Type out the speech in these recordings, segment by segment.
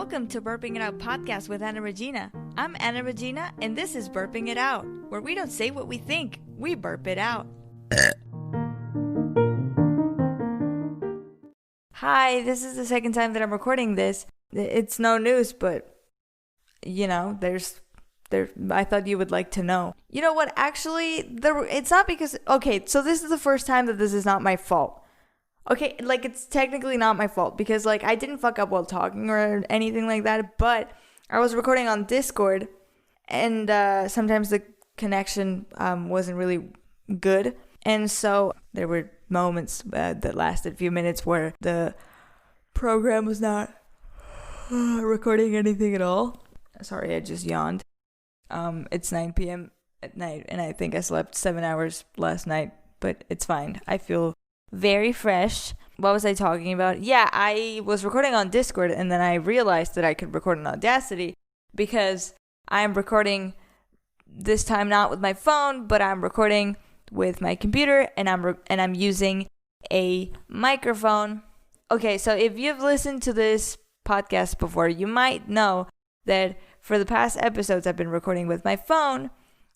Welcome to Burping It Out podcast with Anna Regina. I'm Anna Regina, and this is Burping It Out, where we don't say what we think, we burp it out. Hi, this is the second time that I'm recording this. It's no news, but, I thought you would like to know. You know what, actually, it's not because, okay, so this is the first time that this is not my fault. Okay, it's technically not my fault because, I didn't fuck up while talking or anything like that, but I was recording on Discord, and sometimes the connection wasn't really good, and so there were moments that lasted a few minutes where the program was not recording anything at all. Sorry, I just yawned. It's 9 p.m. at night, and I think I slept 7 hours last night, but it's fine. I feel very fresh. What was I talking about? Yeah, I was recording on Discord, and then I realized that I could record on Audacity because I'm recording this time not with my phone, but I'm recording with my computer, and I'm using a microphone. Okay, so if you've listened to this podcast before, you might know that for the past episodes I've been recording with my phone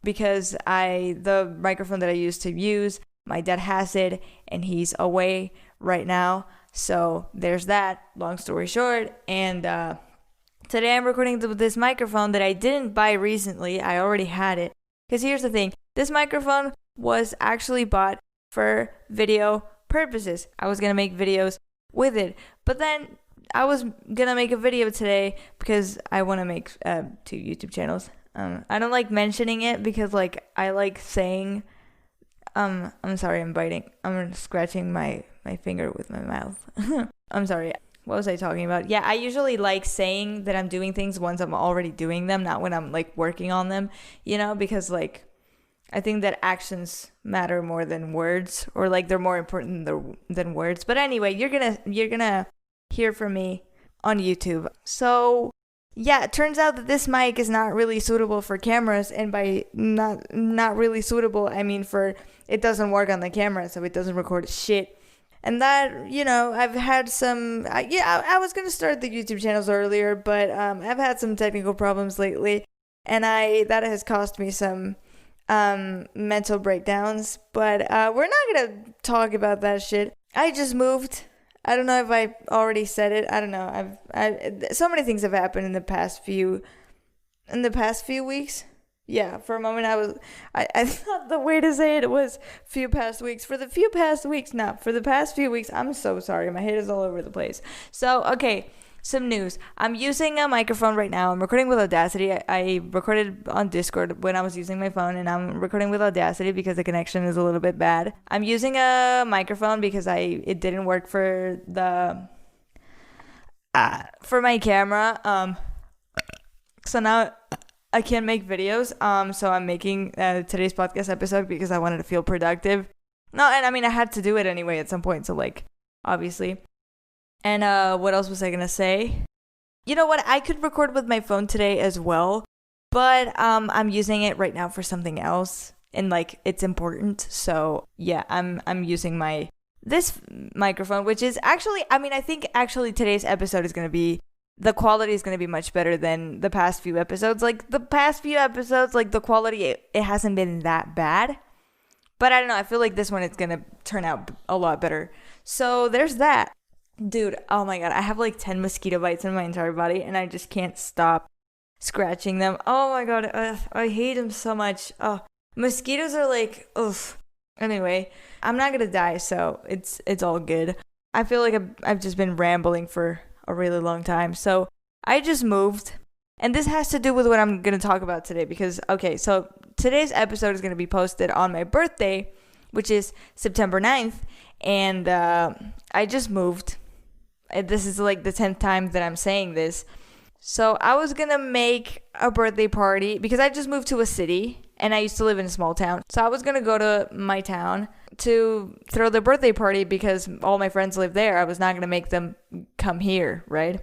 because the microphone that I used to use, my dad has it, and he's away right now. So there's that, long story short. And today I'm recording with this microphone that I didn't buy recently. I already had it. Because here's the thing. This microphone was actually bought for video purposes. I was going to make videos with it. But then I was going to make a video today because I want to make 2 YouTube channels. I don't like mentioning it because I like saying... I'm sorry, I'm biting. I'm scratching my finger with my mouth. I'm sorry. What was I talking about? Yeah, I usually like saying that I'm doing things once I'm already doing them, not when I'm working on them, because I think that actions matter more than words, or they're more important than words. But anyway, you're gonna hear from me on YouTube. So yeah, it turns out that this mic is not really suitable for cameras, and by not really suitable, I mean it doesn't work on the camera, so it doesn't record shit. And that, I've had some, I was going to start the YouTube channels earlier, but I've had some technical problems lately, and that has cost me some mental breakdowns, but we're not going to talk about that shit. I just moved. I don't know if I already said it. I don't know. So many things have happened in the past few weeks. Yeah, for a moment I thought the way to say it was few past weeks. For the past few weeks, I'm so sorry. My head is all over the place. So, okay, some news. I'm using a microphone right now. I'm recording with Audacity. I recorded on Discord when I was using my phone, and I'm recording with Audacity because the connection is a little bit bad. I'm using a microphone because it didn't work for for my camera. So now I can't make videos, so I'm making today's podcast episode because I wanted to feel productive. No, and I mean, I had to do it anyway at some point, so obviously. And what else was I gonna say? You know what? I could record with my phone today as well, but I'm using it right now for something else, and it's important. So yeah, I'm using this microphone, which is actually, I think today's episode is gonna be. The quality is going to be much better than the past few episodes. The past few episodes, the quality, it hasn't been that bad. But I don't know. I feel this one, it's going to turn out a lot better. So there's that. Dude, oh my God. I have 10 mosquito bites in my entire body, and I just can't stop scratching them. Oh my God. I hate them so much. Oh, mosquitoes are oof. Anyway, I'm not going to die, so it's all good. I feel I've just been rambling for a really long time. So I just moved, and this has to do with what I'm going to talk about today because, okay, so today's episode is going to be posted on my birthday, which is September 9th, and I just moved. This is the 10th time that I'm saying this. So I was going to make a birthday party because I just moved to a city, and I used to live in a small town. So I was going to go to my town to throw the birthday party because all my friends live there. I was not going to make them come here, right?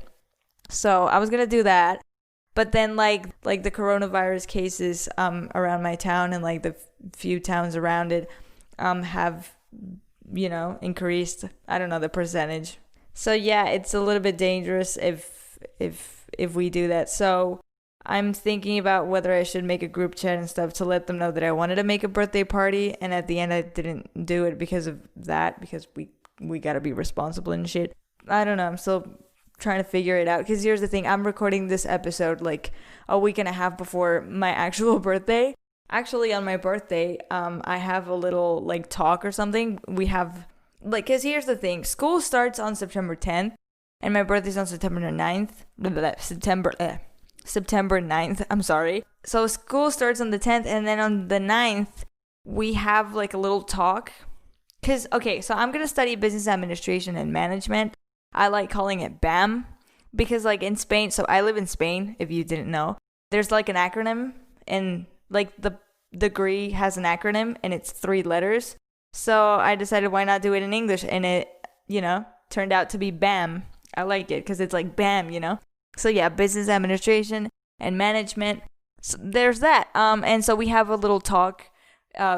So I was going to do that. But then the coronavirus cases around my town and the few towns around it have, increased, I don't know, the percentage. So yeah, it's a little bit dangerous if if we do that. So I'm thinking about whether I should make a group chat and stuff to let them know that I wanted to make a birthday party, and at the end I didn't do it because of that, because we gotta be responsible and shit. I don't know. I'm still trying to figure it out, because here's the thing. I'm recording this episode like a week and a half before my actual birthday. Actually, on my birthday, I have a little like talk or something. We have like, because here's the thing. School starts on September 10th, and my birthday's on September 9th. September 9th. I'm sorry. So school starts on the 10th, and then on the 9th, we have like a little talk. Because, okay, so I'm going to study business administration and management. I like calling it BAM, because like in Spain, so I live in Spain, if you didn't know, there's like an acronym, and like the degree has an acronym, and it's 3 letters. So I decided, why not do it in English? And it, turned out to be BAM. I like it because it's like BAM, So yeah, business administration and management. So there's that. And so we have a little talk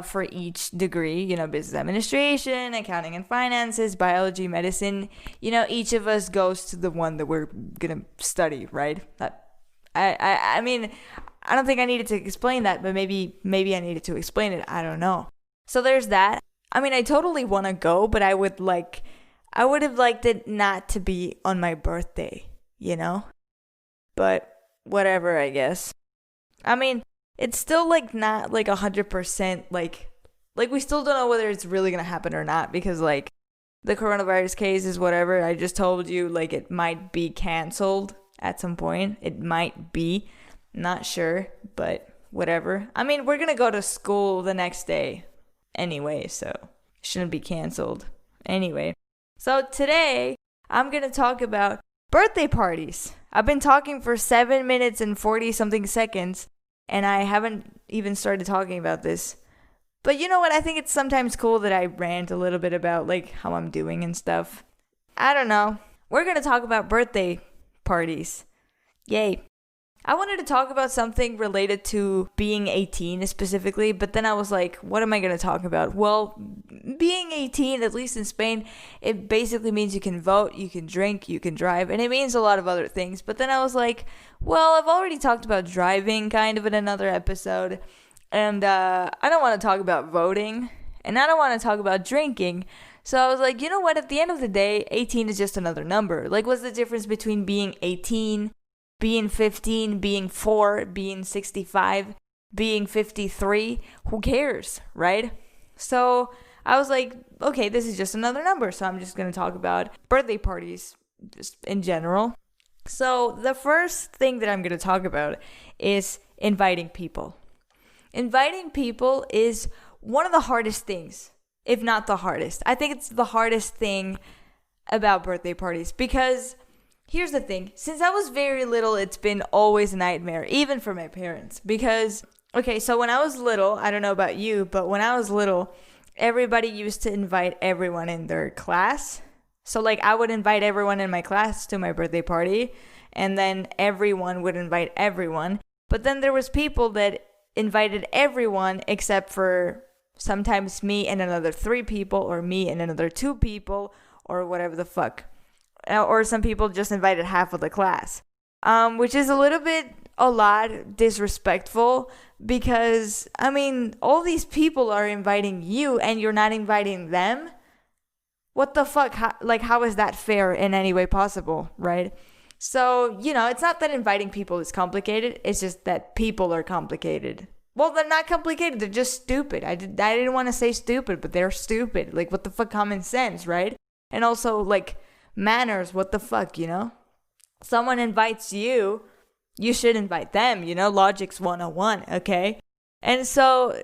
for each degree, business administration, accounting and finances, biology, medicine. Each of us goes to the one that we're gonna study, right? I mean, I don't think I needed to explain that, but maybe I needed to explain it. I don't know. So there's that. I mean, I totally want to go, but I would have liked it not to be on my birthday, But whatever, I guess. I mean, it's still like not like 100% like we still don't know whether it's really gonna happen or not, because like the coronavirus case is whatever. I just told you, like, it might be canceled at some point. It might be, not sure, but whatever. I mean, we're gonna go to school the next day anyway, so it shouldn't be canceled anyway. So today I'm gonna talk about birthday parties. I've been talking for 7 minutes and 40 something seconds, and I haven't even started talking about this. But you know what? I think it's sometimes cool that I rant a little bit about like how I'm doing and stuff. I don't know. We're going to talk about birthday parties. Yay. I wanted to talk about something related to being 18 specifically, but then I was like, what am I going to talk about? Well, being 18, at least in Spain, it basically means you can vote, you can drink, you can drive, and it means a lot of other things. But then I was like, well, I've already talked about driving kind of in another episode, and I don't want to talk about voting, and I don't want to talk about drinking. So I was like, you know what? At the end of the day, 18 is just another number. Like, what's the difference between being 18, being 15, being 4, being 65, being 53? Who cares, right? So I was like, okay, this is just another number. So I'm just going to talk about birthday parties just in general. So the first thing that I'm going to talk about is inviting people. Inviting people is one of the hardest things, if not the hardest. I think it's the hardest thing about birthday parties, because here's the thing. Since I was very little, it's been always a nightmare, even for my parents. Because, okay, so when I was little, I don't know about you, but when I was little, everybody used to invite everyone in their class. So, like, I would invite everyone in my class to my birthday party, and then everyone would invite everyone. But then there was people that invited everyone except for sometimes me and another 3 people, or me and another 2 people, or whatever the fuck. Or some people just invited half of the class, which is a lot disrespectful, because, I mean, all these people are inviting you and you're not inviting them. What the fuck? How is that fair in any way possible, right? So, it's not that inviting people is complicated. It's just that people are complicated. Well, they're not complicated. They're just stupid. I didn't want to say stupid, but they're stupid. Like, what the fuck? Common sense, right? And also, like, manners. What the fuck, Someone invites you, you should invite them, Logic's 101, okay? And so,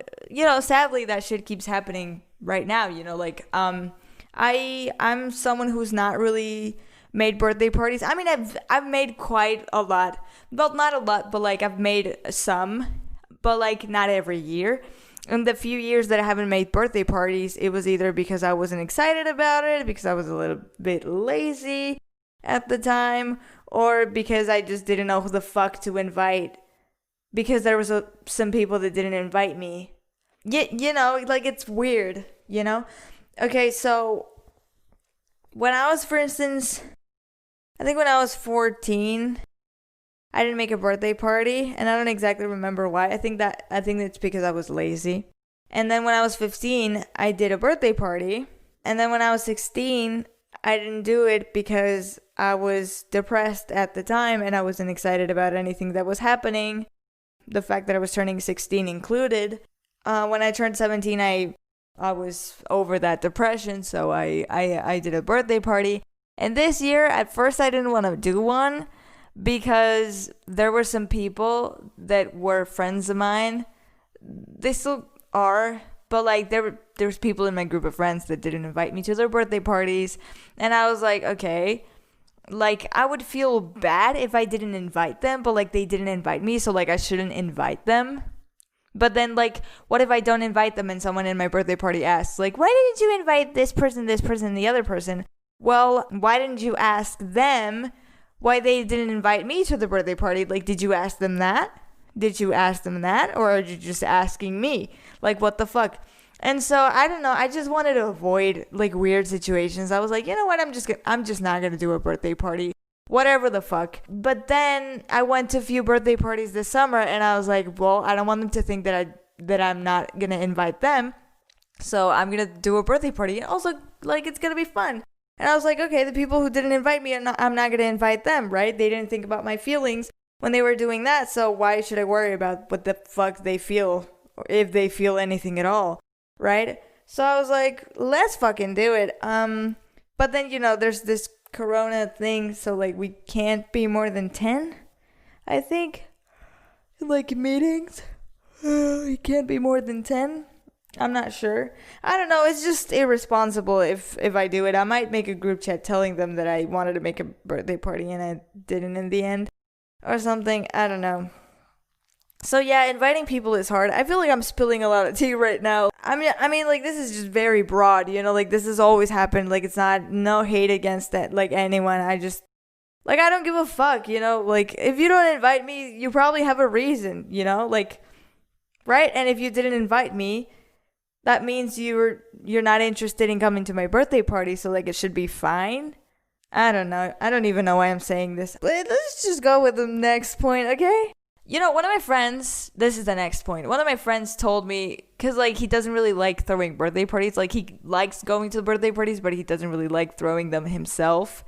sadly, that shit keeps happening right now, Like, I'm someone who's not really made birthday parties. I mean, I've made quite a lot. Well, not a lot, but like I've made some, but like not every year. In the few years that I haven't made birthday parties, it was either because I wasn't excited about it, because I was a little bit lazy at the time, or because I just didn't know who the fuck to invite, because there was some people that didn't invite me. Like, it's weird, Okay, so when I was, for instance, I think when I was 14, I didn't make a birthday party, and I don't exactly remember why. I think it's because I was lazy. And then when I was 15, I did a birthday party. And then when I was 16, I didn't do it because I was depressed at the time and I wasn't excited about anything that was happening. The fact that I was turning 16 included. When I turned 17, I was over that depression, so I did a birthday party. And this year, at first I didn't want to do one because there were some people that were friends of mine. They still are, but like there's people in my group of friends that didn't invite me to their birthday parties, and I was like, okay, like I would feel bad if I didn't invite them, but like they didn't invite me, so like I shouldn't invite them. But then like, what if I don't invite them and someone in my birthday party asks like, why didn't you invite this person, and the other person? Well, why didn't you ask them why they didn't invite me to the birthday party? Like, did you ask them that? Or are you just asking me? Like, what the fuck? And so, I don't know. I just wanted to avoid, like, weird situations. I was like, you know what? I'm just not going to do a birthday party. Whatever the fuck. But then I went to a few birthday parties this summer, and I was like, well, I don't want them to think that I'm not going to invite them. So I'm going to do a birthday party. And also, like, it's going to be fun. And I was like, okay, the people who didn't invite me, I'm not going to invite them, right? They didn't think about my feelings when they were doing that. So why should I worry about what the fuck they feel, or if they feel anything at all, right? So I was like, let's fucking do it. But then, there's this corona thing. So like we can't be more than 10, I think. Like meetings. You can't be more than 10. I'm not sure. I don't know. It's just irresponsible if I do it. I might make a group chat telling them that I wanted to make a birthday party and I didn't in the end. Or something. I don't know. So yeah, inviting people is hard. I feel like I'm spilling a lot of tea right now. I mean, like this is just very broad, like this has always happened. Like it's not no hate against that, like anyone. I just like I don't give a fuck, Like if you don't invite me, you probably have a reason, like right? And if you didn't invite me, that means you're not interested in coming to my birthday party, so like it should be fine. I don't know. I don't even know why I'm saying this. But let's just go with the next point, okay? One of my friends, this is the next point. One of my friends told me, because like he doesn't really like throwing birthday parties. Like he likes going to the birthday parties, but he doesn't really like throwing them himself.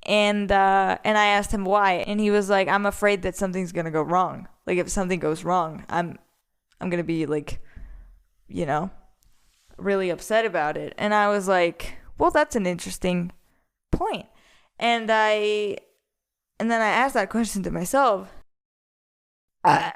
And I asked him why, and he was like, I'm afraid that something's gonna go wrong. Like if something goes wrong, I'm gonna be like, really upset about it. And I was like, well, that's an interesting point. And then I asked that question to myself. And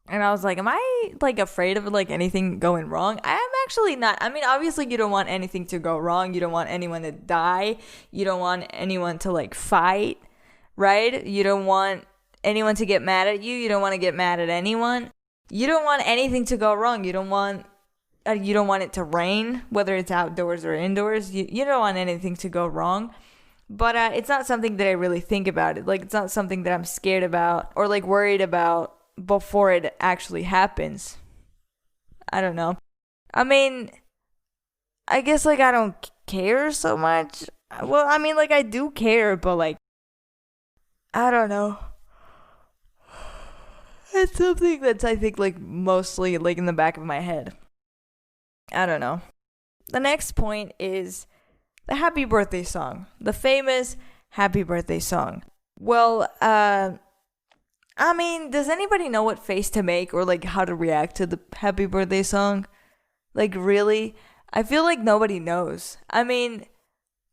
I was like, am I like afraid of like anything going wrong? I am actually not. I mean, obviously you don't want anything to go wrong. You don't want anyone to die. You don't want anyone to like fight, right? You don't want anyone to get mad at you. You don't want to get mad at anyone. You don't want anything to go wrong. You don't want it to rain, whether it's outdoors or indoors. You don't want anything to go wrong. But it's not something that I really think about. It. Like, it's not something that I'm scared about or, like, worried about before it actually happens. I don't know. I mean, I guess, like, I don't care so much. Well, I mean, like, I do care, but, like, I don't know. It's something that's, I think, like, mostly, like, in the back of my head. I don't know. The next point is the happy birthday song. The famous happy birthday song. Well, I mean, does anybody know what face to make or, like, how to react to the happy birthday song? Like, really? I feel like nobody knows. I mean,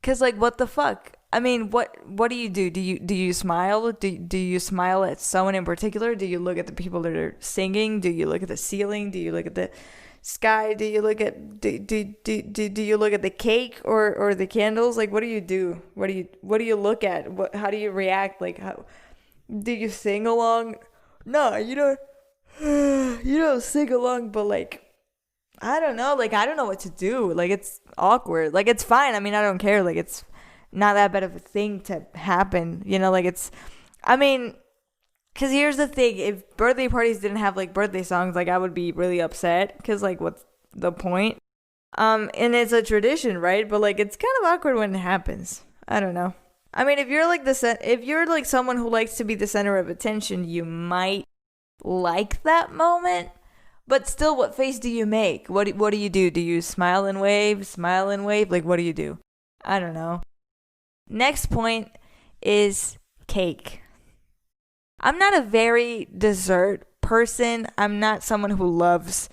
because, like, what the fuck? I mean, what do you do? Do you smile? Do you smile at someone in particular? Do you look at the people that are singing? Do you look at the ceiling? Do you look at the sky? Do you look at do you look at the cake or the candles? Like, what do you do? What do you look at? How do you react? Like, how do you sing along? No, you don't sing along, but like, I don't know. Like, I don't know what to do. Like, it's awkward. Like, it's fine. I mean, I don't care. Like, it's not that bad of a thing to happen. Like, it's, I mean, because here's the thing. If birthday parties didn't have, like, birthday songs, like, I would be really upset. Because, like, what's the point? And it's a tradition, right? But, like, it's kind of awkward when it happens. I don't know. I mean, if you're like someone who likes to be the center of attention, you might like that moment. But still, what face do you make? What do you do? Do you smile and wave? Smile and wave? Like, what do you do? I don't know. Next point is cake. I'm not a very dessert person. I'm not someone who loves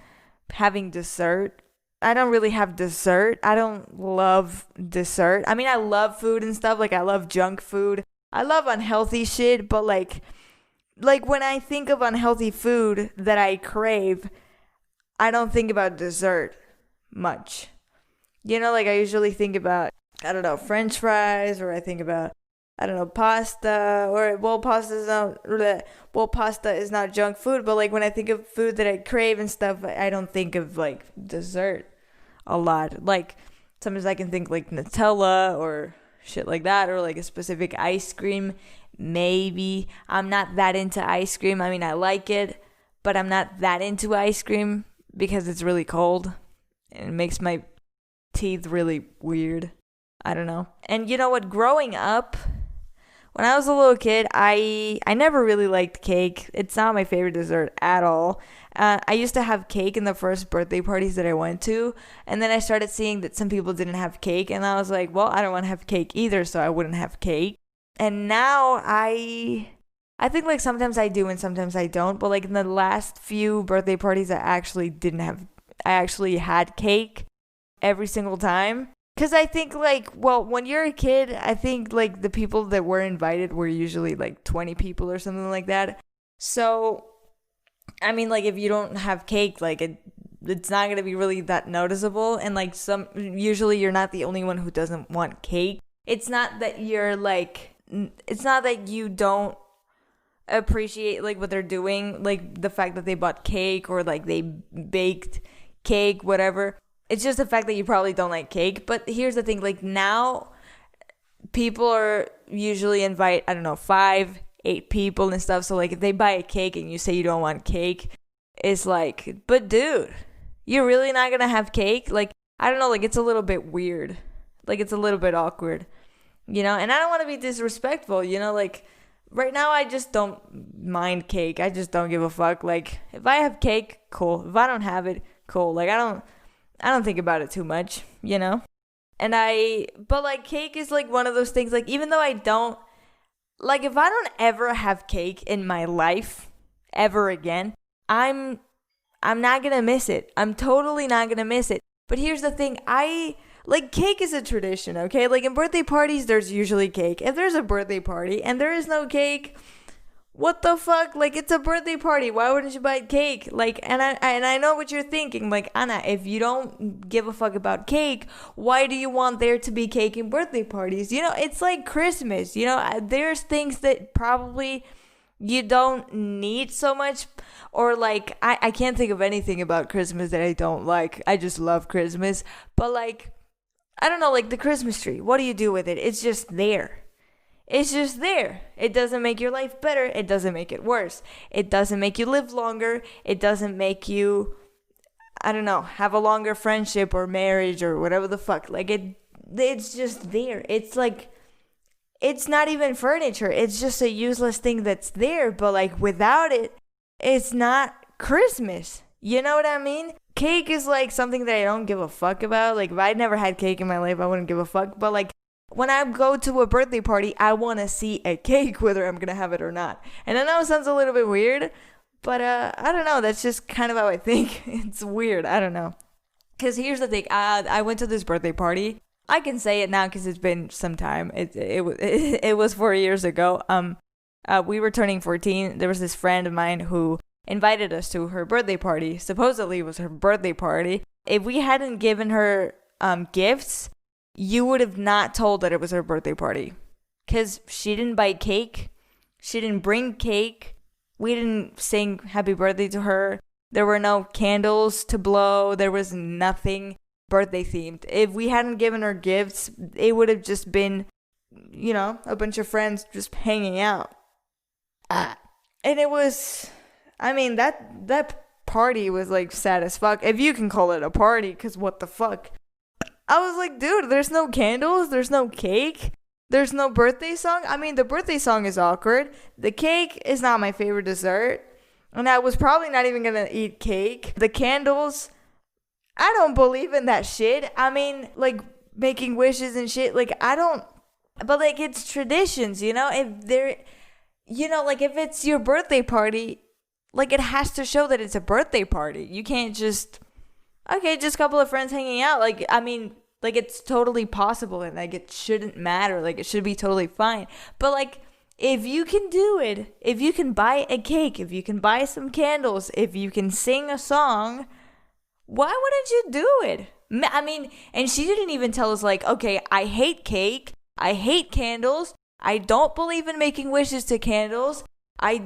having dessert. I don't really have dessert. I don't love dessert. I mean, I love food and stuff. Like, I love junk food. I love unhealthy shit, but like when I think of unhealthy food that I crave, I don't think about dessert much. You know, like I usually think about, I don't know, French fries, or I think about, I don't know, pasta, or pasta is not junk food, but like when I think of food that I crave and stuff, I don't think of like dessert a lot. Like sometimes I can think like Nutella or shit like that, or like a specific ice cream. Maybe. I'm not that into ice cream. I mean, I like it, but I'm not that into ice cream because it's really cold and it makes my teeth really weird. I don't know. And you know what? Growing up, when I was a little kid, I never really liked cake. It's not my favorite dessert at all. I used to have cake in the first birthday parties that I went to, and then I started seeing that some people didn't have cake, and I was like, well, I don't want to have cake either, so I wouldn't have cake. And now I think like sometimes I do and sometimes I don't, but like in the last few birthday parties I actually had cake every single time. Cause I think like, well, when you're a kid, I think like the people that were invited were usually like 20 people or something like that. So, I mean, like if you don't have cake, like it's not gonna be really that noticeable. And like usually you're not the only one who doesn't want cake. It's not that you don't appreciate like what they're doing, like the fact that they bought cake or like they baked cake, whatever. It's just the fact that you probably don't like cake. But here's the thing, like now people are usually invite, I don't know, 5, 8 people and stuff. So like if they buy a cake and you say you don't want cake, it's like, but dude, you're really not gonna have cake? Like, I don't know, like it's a little bit weird. Like it's a little bit awkward, you know? And I don't want to be disrespectful, you know? Like right now I just don't mind cake. I just don't give a fuck. Like if I have cake, cool. If I don't have it, cool. Like I don't think about it too much, you know? But like cake is like one of those things, like even though I don't, like if I don't ever have cake in my life ever again, I'm not gonna miss it. I'm totally not gonna miss it. But here's the thing, like cake is a tradition, okay? Like in birthday parties, there's usually cake. If there's a birthday party and there is no cake, what the fuck? Like it's a birthday party. Why wouldn't you buy cake? Like, and I know what you're thinking. Like, Anna, if you don't give a fuck about cake, why do you want there to be cake in birthday parties? You know, it's like Christmas. You know, there's things that probably you don't need so much, or like I can't think of anything about Christmas that I don't like. I just love Christmas. But like, I don't know, like the Christmas tree. What do you do with it? It's just there. It's just there. It doesn't make your life better. It doesn't make it worse. It doesn't make you live longer. It doesn't make you, I don't know, have a longer friendship or marriage or whatever the fuck. Like it's just there. It's like, it's not even furniture. It's just a useless thing that's there. But like without it, it's not Christmas. You know what I mean? Cake is like something that I don't give a fuck about. Like if I never had cake in my life, I wouldn't give a fuck. But like, when I go to a birthday party, I want to see a cake, whether I'm going to have it or not. And I know it sounds a little bit weird, but I don't know. That's just kind of how I think. It's weird. I don't know. Because here's the thing. I went to this birthday party. I can say it now because it's been some time. It was 4 years ago. We were turning 14. There was this friend of mine who invited us to her birthday party. Supposedly it was her birthday party. If we hadn't given her gifts, you would have not told that it was her birthday party. Because she didn't buy cake. She didn't bring cake. We didn't sing happy birthday to her. There were no candles to blow. There was nothing birthday themed. If we hadn't given her gifts, it would have just been, you know, a bunch of friends just hanging out. And it was, I mean, that party was like sad as fuck. If you can call it a party, because what the fuck? I was like, dude, there's no candles, there's no cake. There's no birthday song? I mean, the birthday song is awkward. The cake is not my favorite dessert. And I was probably not even gonna eat cake. The candles, I don't believe in that shit. I mean, like, making wishes and shit. Like, I don't. But, like, it's traditions, you know? If they're. You know, like, if it's your birthday party, like, it has to show that it's a birthday party. You can't just. Okay, just a couple of friends hanging out. Like, I mean. Like, it's totally possible and, like, it shouldn't matter. Like, it should be totally fine. But, like, if you can do it, if you can buy a cake, if you can buy some candles, if you can sing a song, why wouldn't you do it? I mean, and she didn't even tell us, like, okay, I hate cake. I hate candles. I don't believe in making wishes to candles. I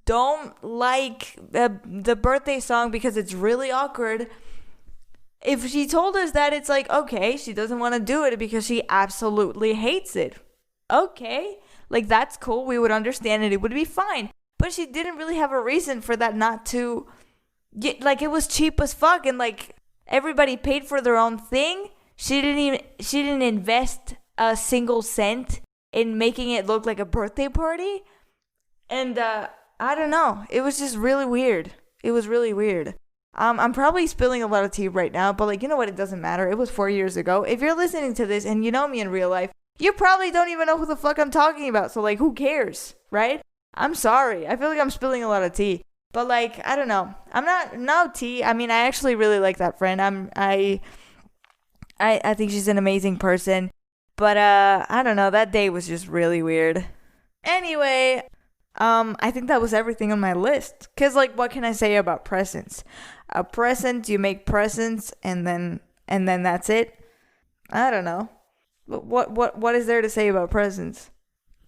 don't like the birthday song because it's really awkward. If she told us that, it's like, okay, she doesn't want to do it because she absolutely hates it. Okay, like, that's cool. We would understand it. It would be fine. But she didn't really have a reason for that not to. Like, it was cheap as fuck, and, like, everybody paid for their own thing. She didn't invest a single cent in making it look like a birthday party. And I don't know. It was just really weird. It was really weird. I'm probably spilling a lot of tea right now, but, like, you know what? It doesn't matter. It was 4 years ago. If you're listening to this and you know me in real life, you probably don't even know who the fuck I'm talking about. So, like, who cares, right? I'm sorry. I feel like I'm spilling a lot of tea, but, like, I don't know. I'm not no tea. I mean, I actually really like that friend. I think she's an amazing person, but I don't know. That day was just really weird. Anyway, I think that was everything on my list. Cause, like, what can I say about presents? A present, you make presents, and then that's it. I don't know. What is there to say about presents?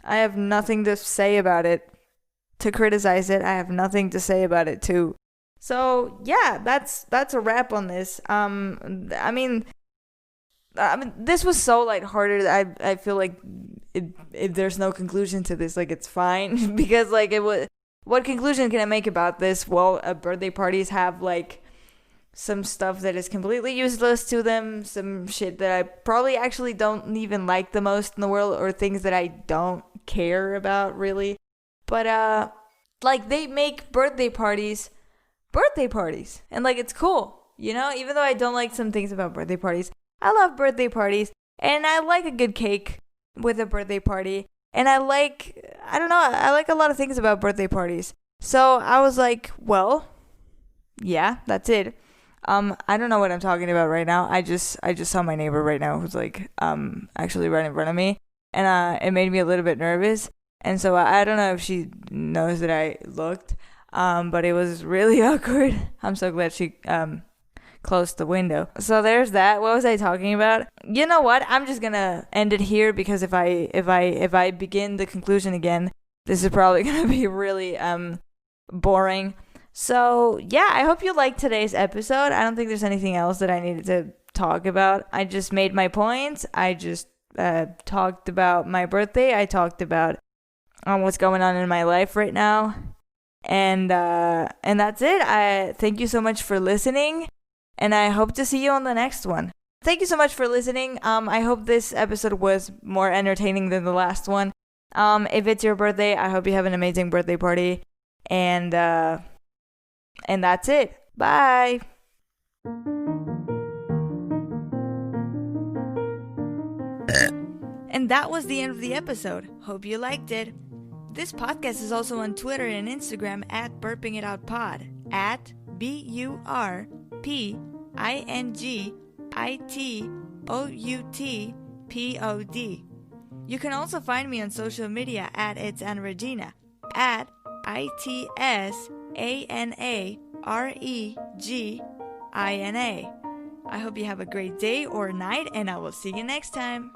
I have nothing to say about it. To criticize it, I have nothing to say about it too. So yeah, that's a wrap on this. I mean, this was so lighthearted. I feel like if there's no conclusion to this, like, it's fine. Because, like, it was. What conclusion can I make about this? Well, birthday parties have, like, some stuff that is completely useless to them, some shit that I probably actually don't even like the most in the world, or things that I don't care about, really. But, like, they make birthday parties, and, like, it's cool, you know? Even though I don't like some things about birthday parties, I love birthday parties, and I like a good cake with a birthday party. And I like a lot of things about birthday parties. So I was like, well, yeah, that's it. I don't know what I'm talking about right now. I just saw my neighbor right now who's, like, actually right in front of me. And it made me a little bit nervous. And so I don't know if she knows that I looked. But it was really awkward. I'm so glad she closed the window. So there's that. What was I talking about? You know what? I'm just gonna end it here, because if I begin the conclusion again, this is probably gonna be really boring. So yeah, I hope you liked today's episode. I don't think there's anything else that I needed to talk about. I just made my points. I just talked about my birthday. I talked about what's going on in my life right now. And that's it. I thank you so much for listening. And I hope to see you on the next one. Thank you so much for listening. I hope this episode was more entertaining than the last one. If it's your birthday, I hope you have an amazing birthday party. And that's it. Bye. And that was the end of the episode. Hope you liked it. This podcast is also on Twitter and Instagram at Burping It Out Pod, at BURPINGITOUTPOD. You can also find me on social media at It's Anna Regina, at ITSANAREGINA. I hope you have a great day or night, and I will see you next time.